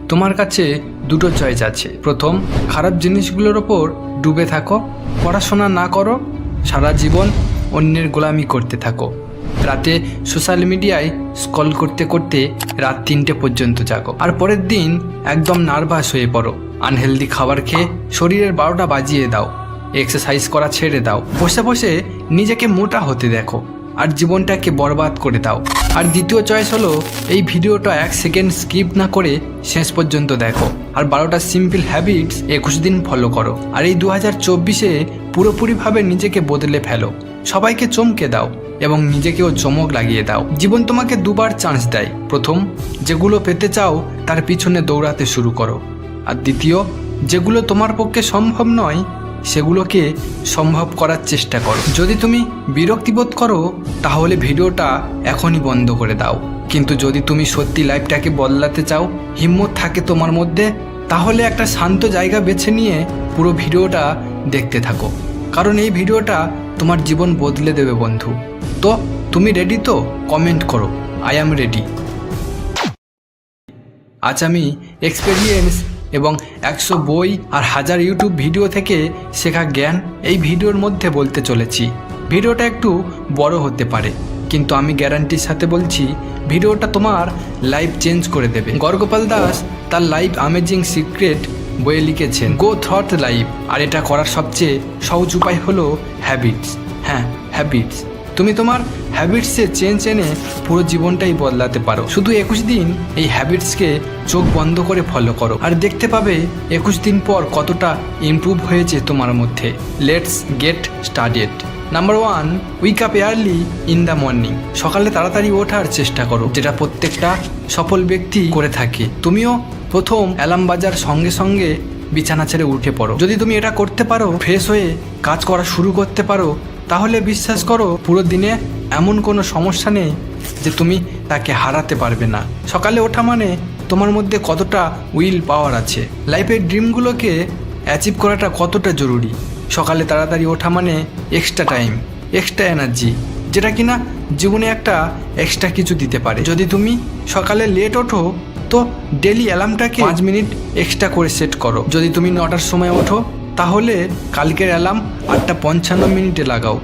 তোমার কাছে দুটো চয়েস আছে। প্রথম, খারাপ জিনিসগুলোর ওপর ডুবে থাকো, পড়াশোনা না করো, সারা জীবন অন্যের গোলামি করতে থাকো, রাতে সোশ্যাল মিডিয়ায় স্ক্রল করতে করতে রাত 3টে পর্যন্ত জাগো, আর পরের দিন একদম নার্ভাস হয়ে পড়ো, আনহেলদি খাবার খেয়ে শরীরের 12টা বাজিয়ে দাও, এক্সারসাইজ করা ছেড়ে দাও, বসে বসে নিজেকে মোটা হতে দেখো আর জীবনটাকে বরবাদ করে দাও। আর দ্বিতীয় চয়েস হলো এই ভিডিওটা 1 সেকেন্ড স্কিপ না করে শেষ পর্যন্ত দেখো আর 12টা সিম্পল হ্যাবিটস 21 দিন ফলো করো, আর এই 2024-এ পুরোপুরিভাবে নিজেকে বদলে ফেলো, সবাইকে চমকে দাও এবং নিজেকেও চমক লাগিয়ে দাও। জীবন তোমাকে দুবার চান্স দেয়। প্রথম, যেগুলো পেতে চাও তার পিছনে দৌড়াতে শুরু করো, আর দ্বিতীয়, যেগুলো তোমার পক্ষে সম্ভব নয় সেগুলোকে সম্ভব করার চেষ্টা করো। যদি তুমি বিরক্তিবোধ করো তাহলে ভিডিওটা এখনই বন্ধ করে দাও, কিন্তু যদি তুমি সত্যি লাইফটাকে বদলাতে চাও, হিম্মত থাকে তোমার মধ্যে, তাহলে একটা শান্ত জায়গা বেছে নিয়ে পুরো ভিডিওটা দেখতে থাকো, কারণ এই ভিডিওটা তোমার জীবন বদলে দেবে বন্ধু। তো তুমি রেডি তো? কমেন্ট করো, আই অ্যাম রেডি। আজ আমি এক্সপেরিয়েন্স এবং 100 বই আর 1000 ইউটিউব ভিডিও থেকে শেখা জ্ঞান এই ভিডিওর মধ্যে বলতে চলেছি। ভিডিওটা একটু বড় হতে পারে, কিন্তু আমি গ্যারান্টির সাথে বলছি ভিডিওটা তোমার লাইফ চেঞ্জ করে দেবে। গর্গপাল দাস তার লাইফ অ্যামেজিং সিক্রেট বইয়ে লিখেছেন গো থ্রট লাইফ, আর এটা করার সবচেয়ে সহজ উপায় হলো হ্যাবিটস। হ্যাঁ, হ্যাবিটস। তুমি তোমার হ্যাবিটসে চেঞ্জ এনে পুরো জীবনটাই বদলাতে পারো। শুধু 21 দিন এই হ্যাবিটসকে চোখ বন্ধ করে ফলো করো আর দেখতে পাবে 21 দিন পর কতটা ইমপ্রুভ হয়েছে তোমার মধ্যে। Let's get started. Number 1, wake up early in the morning. সকালে তাড়াতাড়ি ওঠার চেষ্টা করো, যেটা প্রত্যেকটা সফল ব্যক্তি করে থাকে। তুমিও প্রথম অ্যালার্ম বাজার সঙ্গে সঙ্গে বিছানা ছেড়ে উঠে পড়ো। যদি তুমি এটা করতে পারো, ফ্রেশ হয়ে কাজ করা শুরু করতে পারো, তাহলে বিশ্বাস করো পুরো দিনে এমন কোনো সমস্যা নেই যে তুমি তাকে হারাতে পারবে না। সকালে ওঠা মানে তোমার মধ্যে কতটা উইল পাওয়ার আছে, লাইফের ড্রিমগুলোকে অ্যাচিভ করাটা কতটা জরুরি। সকালে তাড়াতাড়ি ওঠা মানে এক্সট্রা টাইম, এক্সট্রা এনার্জি, যেটা কিনা জীবনে একটা এক্সট্রা কিছু দিতে পারে। যদি তুমি সকালে লেট ওঠো তো ডেলি অ্যালার্মটাকে 5 মিনিট এক্সট্রা করে সেট করো। যদি তুমি 9টার সময় ওঠো তাহলে কালকের অ্যালার্ম 8:55 লাগাও,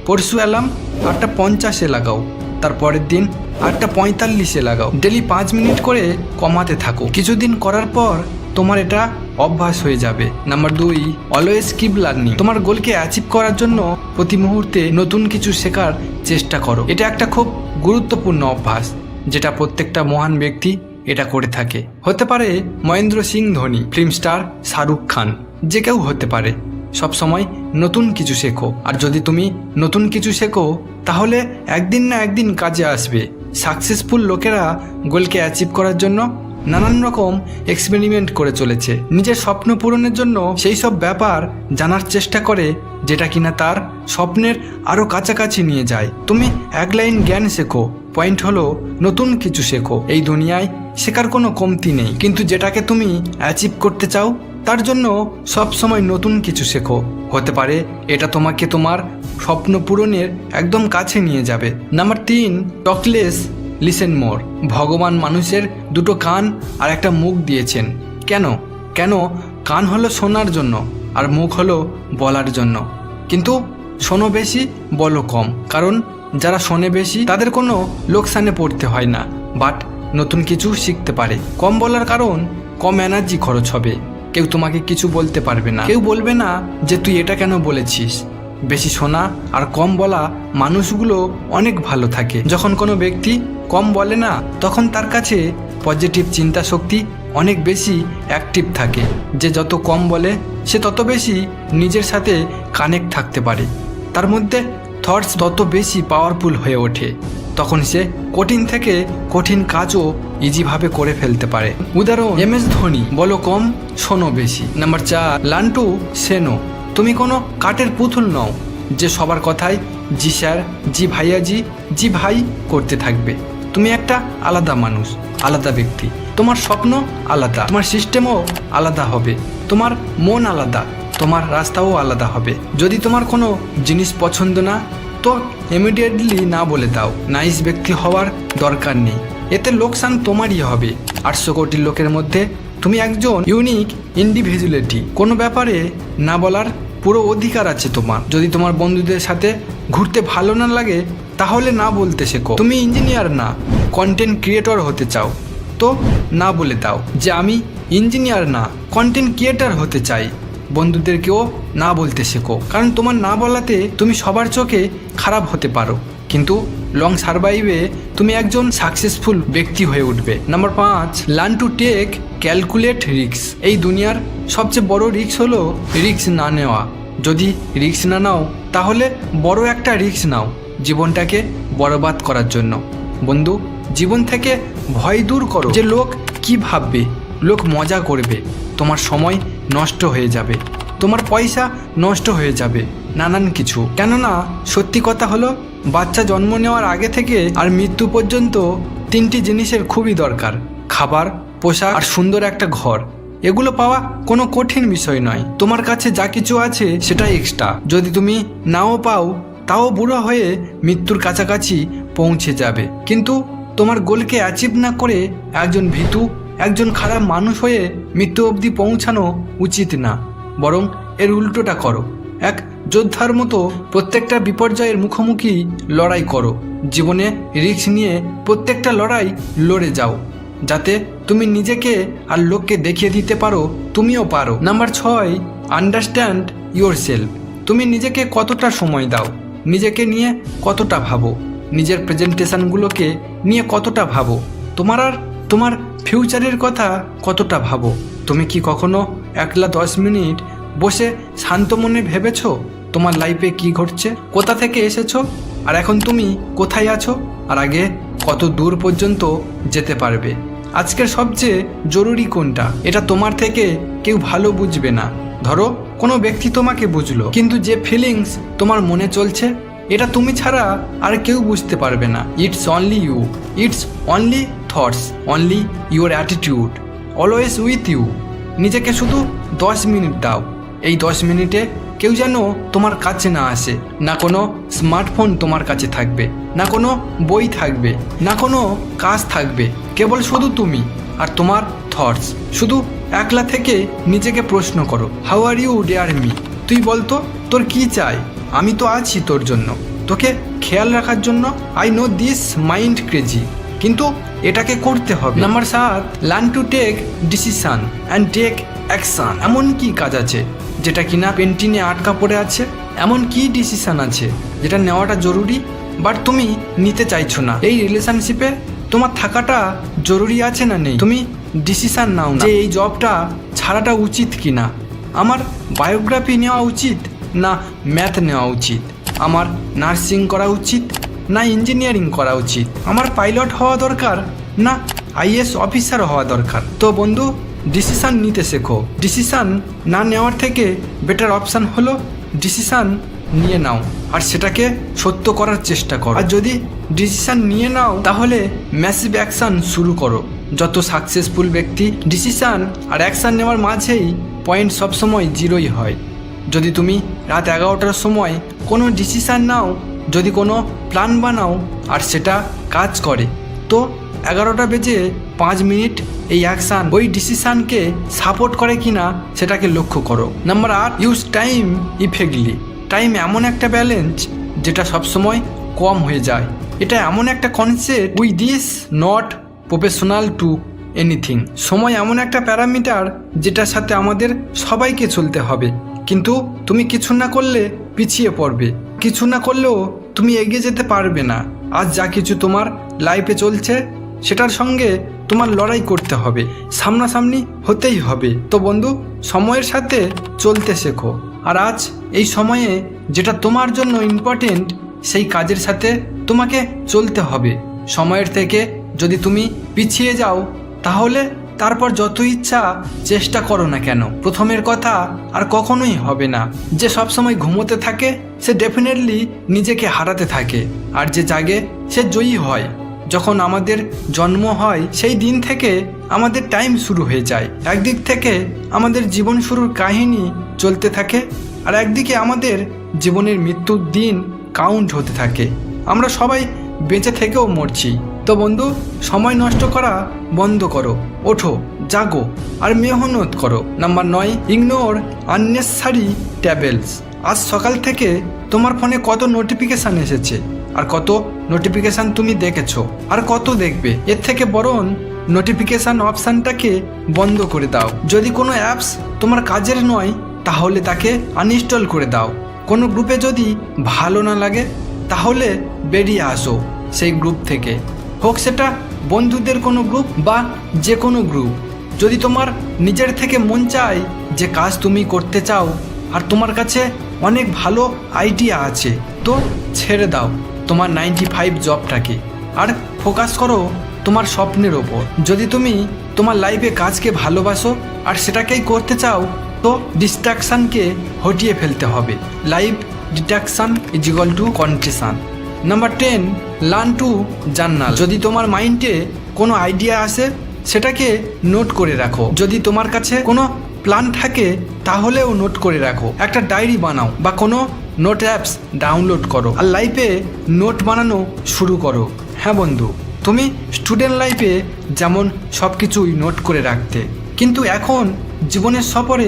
পরশু অ্যালার্ম 8:50 লাগাও, তারপরের দিন 8:45 লাগাও। ডেলি 5 মিনিট করে কমাতে থাকো। কিছুদিন করার পর তোমার এটা অভ্যাস হয়ে যাবে। Number 2, always keep learning. তোমার গোলকে অ্যাচিভ করার জন্য প্রতি মুহূর্তে নতুন কিছু শেখার চেষ্টা করো। এটা একটা খুব গুরুত্বপূর্ণ অভ্যাস, যেটা প্রত্যেকটা মহান ব্যক্তি এটা করে থাকে। হতে পারে মহেন্দ্র সিং ধোনি, ফিল্ম স্টার শাহরুখ খান, যে কেউ হতে পারে। সবসময় নতুন কিছু শেখো, আর যদি তুমি নতুন কিছু শেখো তাহলে একদিন না একদিন কাজে আসবে। সাকসেসফুল লোকেরা গোলকে অ্যাচিভ করার জন্য নানান রকম এক্সপেরিমেন্ট করে চলেছে। নিজের স্বপ্ন পূরণের জন্য সেই সব ব্যাপার জানার চেষ্টা করে যেটা কিনা তার স্বপ্নের আরও কাছাকাছি নিয়ে যায়। তুমি এক লাইন জ্ঞান শেখো, পয়েন্ট হলো নতুন কিছু শেখো। এই দুনিয়ায় শেখার কোনো কমতি নেই, কিন্তু যেটাকে তুমি অ্যাচিভ করতে চাও তার জন্য সবসময় নতুন কিছু শেখো। হতে পারে এটা তোমাকে তোমার স্বপ্ন পূরণের একদম কাছে নিয়ে যাবে। নাম্বার 3, টকলেস লিসেন মোর। ভগবান মানুষের দুটো কান আর একটা মুখ দিয়েছেন। কেন? কান হলো শোনার জন্য আর মুখ হলো বলার জন্য। কিন্তু শোনো বেশি, বলো কম, কারণ যারা শোনে বেশি তাদের কোনো লোকসানে পড়তে হয় না, বাট নতুন কিছু শিখতে পারে। কম বলার কারণ কম এনার্জি খরচ হবে, কেউ তোমাকে কিছু বলতে পারবে না, কেউ বলবে না যে তুই এটা কেন বলেছিস। বেশি শোনা আর কম বলা মানুষগুলো অনেক ভালো থাকে। যখন কোনো ব্যক্তি কম বলে না, তখন তার কাছে পজিটিভ চিন্তা শক্তি অনেক বেশি অ্যাক্টিভ থাকে। যে যত কম বলে সে তত বেশি নিজের সাথে কানেক্ট থাকতে পারে, তার মধ্যে থটস তত বেশি পাওয়ারফুল হয়ে ওঠে। তখন সে কঠিন থেকে কঠিন কাজও ইজিভাবে করে ফেলতে পারে। উদাহরণ MS ধোনি, বলো কম, শোনো বেশি। Number 4, learn to say no. তুমি কোনো কাঠের পুতুল নও যে সবার কথায় জি স্যার, জি ভাইয়াজি, জি ভাই করতে থাকবে। তুমি একটা আলাদা মানুষ, আলাদা ব্যক্তি। তোমার স্বপ্ন আলাদা, তোমার সিস্টেমও আলাদা হবে, তোমার মন আলাদা, তোমার রাস্তাও আলাদা হবে। যদি তোমার কোনো জিনিস পছন্দ না, তো ইমিডিয়েটলি না বলে দাও। নাইস ব্যক্তি হওয়ার দরকার নেই, এতে লোকসান তোমারই হবে। 800 কোটি লোকের মধ্যে তুমি একজন ইউনিক ইন্ডিভিজুয়ালিটি। কোনো ব্যাপারে না বলার পুরো অধিকার আছে তোমার। যদি তোমার বন্ধুদের সাথে ঘুরতে ভালো না লাগে তাহলে না বলতে শেখো। তুমি ইঞ্জিনিয়ার না কন্টেন্ট ক্রিয়েটর হতে চাও তো না বলে দাও যে আমি ইঞ্জিনিয়ার না কন্টেন্ট ক্রিয়েটর হতে চাই। বন্ধুদেরকেও না বলতে শেখো, কারণ তোমার না বলাতে তুমি সবার চোখে খারাপ হতে পারো, কিন্তু লং সার্ভাইভে তুমি একজন সাকসেসফুল ব্যক্তি হয়ে উঠবে। Number 5, learn to take calculate risk. এই দুনিয়ার সবচেয়ে বড় রিস্ক হলো রিস্ক না নেওয়া। যদি রিস্ক না নাও তাহলে বড় একটা রিস্ক নাও জীবনটাকে বরবাদ করার জন্য। বন্ধু, জীবন থেকে ভয় দূর করো যে লোক কি ভাববে, লোক মজা করবে, তোমার সময় নষ্ট হয়ে যাবে, তোমার পয়সা নষ্ট হয়ে যাবে, নানান কিছু। কেননা সত্যি কথা হলো বাচ্চা জন্ম নেওয়ার আগে থেকে আর মৃত্যু পর্যন্ত 3টি জিনিসের খুবই দরকার: খাবার, পোশাক আর সুন্দর একটা ঘর। এগুলো পাওয়া কোনো কঠিন বিষয় নয়। তোমার কাছে যা কিছু আছে সেটাই এক্সট্রা। যদি তুমি নাও পাও তাও বুড়ো হয়ে মৃত্যুর কাছাকাছি পৌঁছে যাবে, কিন্তু তোমার গোলকে অ্যাচিভ না করে একজন ভীতু, একজন খারাপ মানুষ হয়ে মৃত্যু অবধি পৌঁছানো উচিত না। বরং এর উল্টোটা করো। এক যোদ্ধার মতো প্রত্যেকটা বিপর্যয়ের মুখোমুখি লড়াই করো। জীবনে রিস্ক নিয়ে প্রত্যেকটা লড়াই লড়ে যাও, যাতে তুমি নিজেকে আর লোককে দেখিয়ে দিতে পারো তুমিও পারো। Number 6, understand your self. তুমি নিজেকে কতটা সময় দাও, নিজেকে নিয়ে কতটা ভাবো, নিজের প্রেজেন্টেশনগুলোকে নিয়ে কতটা ভাবো, তোমার ফিউচারের কথা কতটা ভাবো। তুমি কি কখনো একলা 10 মিনিট বসে শান্ত মনে ভেবেছো তোমার লাইফে কি ঘটছে, কোথা থেকে এসেছো আর এখন তুমি কোথায় আছো, আর আগে কত দূর পর্যন্ত যেতে পারবে? আজকের সবচেয়ে জরুরি কোনটা, এটা তোমার থেকে কেউ ভালো বুঝবে না। ধরো কোনো ব্যক্তি তোমাকে বুঝলো, কিন্তু যে ফিলিংস তোমার মনে চলছে এটা তুমি ছাড়া আর কেউ বুঝতে পারবে না। It's only you, it's only thoughts, only your attitude, always with you. নিজেকে শুধু 10 মিনিট দাও। এই 10 মিনিটে কেউ যেন তোমার কাছে না আসে, না কোনো স্মার্টফোন তোমার কাছে থাকবে, না কোনো বই থাকবে, না কোনো কাজ থাকবে, কেবল শুধু তুমি আর তোমার থটস। শুধু একলা থেকে নিজেকে প্রশ্ন করো, how are you dear me? তুই বলতো তোর কি চাই, আমি তো আছি তোর জন্য, তোকে খেয়াল রাখার জন্য। I know this mind crazy, কিন্তু এটাকে করতে হবে। Number 7, learn to take decision and take action. এমন কি কাজ আছে যেটা কিনা পেন্টিনে আটকা পড়ে আছে? এমন কি ডিসিশন আছে যেটা নেওয়াটা জরুরি বাট তুমি নিতে চাইছো না? এই রিলেশনশিপে তোমার থাকাটা জরুরি আছে না নেই? তুমি ডিসিশন নাও না যে এই জবটা ছাড়াটা উচিত কিনা, আমার বায়োগ্রাফি নেওয়া উচিত না ম্যাথ নেওয়া উচিত, আমার নার্সিং করা উচিত না ইঞ্জিনিয়ারিং করা উচিত, আমার পাইলট হওয়া দরকার না আইএস অফিসার হওয়া দরকার। তো বন্ধু, ডিসিশান নিতে শেখো। ডিসিশান না নেওয়ার থেকে বেটার অপশান হলো ডিসিশান নিয়ে নাও আর সেটাকে সত্য করার চেষ্টা করো। আর যদি ডিসিশান নিয়ে নাও তাহলে ম্যাসিভ অ্যাকশান শুরু করো। যত সাকসেসফুল ব্যক্তি ডিসিশান আর অ্যাকশান নেওয়ার মাঝেই পয়েন্ট সবসময় 0ই হয়। যদি তুমি রাত 11টার সময় কোনো ডিসিশান নাও, যদি কোনো প্ল্যান বানাও আর সেটা কাজ করে, তো 11:05 এই অ্যাকশান ওই ডিসিশানকে সাপোর্ট করে কিনা সেটাকে লক্ষ্য করো। Number 8, use time effectively. Time এমন একটা ব্যালেন্স যেটা সবসময় কম হয়ে যায়। এটা এমন একটা concept we this not professional two anything. সময় এমন একটা প্যারামিটার যেটার সাথে আমাদের সবাইকে চলতে হবে, কিন্তু তুমি কিছু না করলে পিছিয়ে পড়বে, কিছু না করলেও তুমি এগিয়ে যেতে পারবে না। আজ যা কিছু তোমার লাইফে চলছে সেটার সঙ্গে তোমার লড়াই করতে হবে, সামনাসামনি হতেই হবে। তো বন্ধু, সময়ের সাথে চলতে শেখো। আর আজ এই সময়ে যেটা তোমার জন্য ইম্পর্টেন্ট সেই কাজের সাথে তোমাকে চলতে হবে। সময়ের থেকে যদি তুমি পিছিয়ে যাও তাহলে তারপর যত ইচ্ছা চেষ্টা করো না কেন, প্রথমের কথা আর কখনোই হবে না। যে সবসময় ঘুমোতে থাকে সে ডেফিনেটলি নিজেকে হারাতে থাকে, আর যে জাগে সে জয়ী হয়। যখন আমাদের জন্ম হয় সেই দিন থেকে আমাদের টাইম শুরু হয়ে যায়। একদিক থেকে আমাদের জীবন শুরুর কাহিনী চলতে থাকে, আর একদিকে আমাদের জীবনের মৃত্যুর দিন কাউন্ট হতে থাকে। আমরা সবাই বেঁচে থেকেও মরছি। তো বন্ধু, সময় নষ্ট করা বন্ধ করো, ওঠো, জাগো আর মেহনত করো। Number 9, ignore unnecessary ট্যাবেলস। আজ সকাল থেকে তোমার ফোনে কত নোটিফিকেশান এসেছে, আর কত নোটিফিকেশান তুমি দেখেছো, আর কত দেখবে। এর থেকে বরং নোটিফিকেশান অপশানটাকে বন্ধ করে দাও। যদি কোনো অ্যাপস তোমার কাজের নয় তাহলে তাকে আনইনস্টল করে দাও। কোনো গ্রুপে যদি ভালো না লাগে তাহলে বেরিয়ে আসো সেই গ্রুপ থেকে, হোক সেটা বন্ধুদের কোনো গ্রুপ বা যে কোনো গ্রুপ। যদি তোমার নিজের থেকে মন চায় যে কাজ তুমি করতে চাও আর তোমার কাছে অনেক ভালো আইডিয়া আছে, তো ছেড়ে দাও তোমার 95 জবটাকে আর ফোকাস করো তোমার স্বপ্নের ওপর। যদি তুমি তোমার লাইফে কাজকে ভালোবাসো আর সেটাকেই করতে চাও, তো ডিস্ট্রাকশানকে হটিয়ে ফেলতে হবে। Life distraction is equal to contrition. Number 10, learn to journal. যদি তোমার মাইন্ডে কোনো আইডিয়া আসে সেটাকে নোট করে রাখো। যদি তোমার কাছে কোনো প্ল্যান থাকে তাহলেও নোট করে রাখো। একটা ডায়েরি বানাও বা কোনো নোট অ্যাপস ডাউনলোড করো আর লাইফে নোট বানানো শুরু করো। হ্যাঁ বন্ধু, তুমি স্টুডেন্ট লাইফে যেমন সব কিছুই নোট করে রাখতে, কিন্তু এখন জীবনের সফরে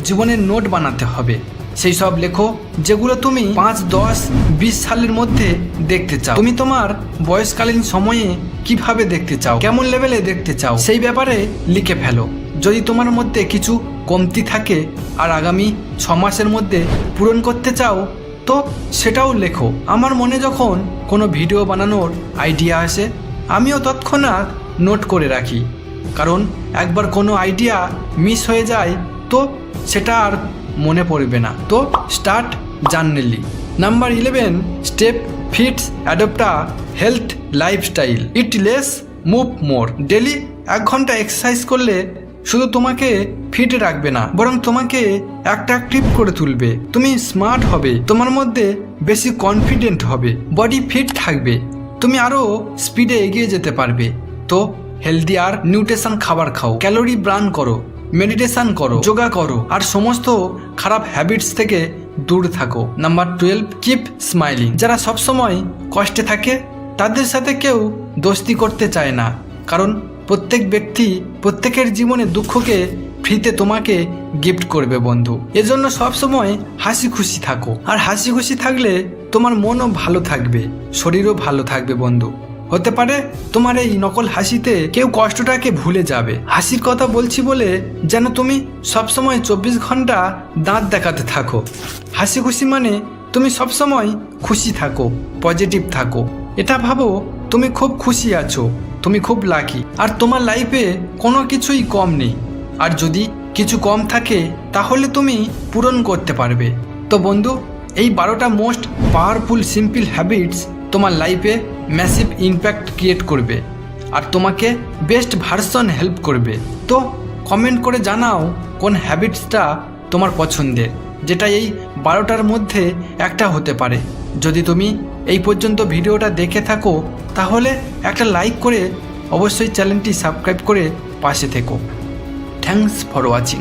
জীবনের নোট বানাতে হবে। সেই সব লেখো যেগুলো তুমি 5, 10, 20 সালের মধ্যে দেখতে চাও। তুমি তোমার বয়সকালীন সময়ে কিভাবে দেখতে চাও, কেমন লেভেলে দেখতে চাও, সেই ব্যাপারে লিখে ফেলো। যদি তোমার মধ্যে কিছু কমতি থাকে আর আগামী 6 মাসের মধ্যে পূরণ করতে চাও, তো সেটাও লেখো। আমার মনে যখন কোনো ভিডিও বানানোর আইডিয়া আসে আমিও তৎক্ষণাৎ নোট করে রাখি, কারণ একবার কোনো আইডিয়া মিস হয়ে যায় তো সেটা আর মনে পড়বে না। তো start journaling. Number 11, step fits adopt a health lifestyle, eat less move more. Daily 1 ঘন্টা এক্সারসাইজ করলে শুধু তোমাকে ফিট রাখবে না, বরং তোমাকে অ্যাক্টিভ করে তুলবে। তুমি স্মার্ট হবে, তোমার মধ্যে বেশি কনফিডেন্ট হবে, বডি ফিট থাকবে, তুমি আরও স্পিডে এগিয়ে যেতে পারবে। তো হেলদি আর নিউট্রিশন খাবার খাও, ক্যালোরি বার্ন করো, মেডিটেশন করো, যোগা করো আর সমস্ত খারাপ হ্যাবিটস থেকে দূর থাকো। Number 12, keep smiling. যারা সবসময় কষ্টে থাকে তাদের সাথে কেউ দোস্তি করতে চায় না, কারণ প্রত্যেক ব্যক্তি প্রত্যেকের জীবনে দুঃখকে ফ্রিতে তোমাকে গিফট করবে বন্ধু। এজন্য সবসময় হাসি খুশি থাকো, আর হাসি খুশি থাকলে তোমার মনও ভালো থাকবে, শরীরও ভালো থাকবে বন্ধু। হতে পারে তোমার এই নকল হাসিতে কেউ কষ্টটাকে ভুলে যাবে। হাসির কথা বলছি বলে যেন তুমি সবসময় 24 ঘন্টা দাঁত দেখাতে থাকো। হাসি খুশি মানে তুমি সবসময় খুশি থাকো, পজিটিভ থাকো, এটা ভাবো তুমি খুব খুশি আছো, তুমি খুব লাকি, আর তোমার লাইফে কোনো কিছুই কম নেই। আর যদি কিছু কম থাকে তাহলে তুমি পূরণ করতে পারবে। তো বন্ধু, এই 12টা মোস্ট পাওয়ারফুল সিম্পল হ্যাবিটস তোমার লাইফে ম্যাসিভ ইম্প্যাক্ট ক্রিয়েট করবে আর তোমাকে বেস্ট ভার্সন হেল্প করবে। তো কমেন্ট করে জানাও কোন হ্যাবিটসটা তোমার পছন্দের, যেটা এই 12টার মধ্যে একটা হতে পারে। যদি তুমি এই পর্যন্ত ভিডিওটা দেখে থাকো তাহলে একটা লাইক করে অবশ্যই চ্যানেলটি সাবস্ক্রাইব করে পাশে থেকো। Thanks for watching.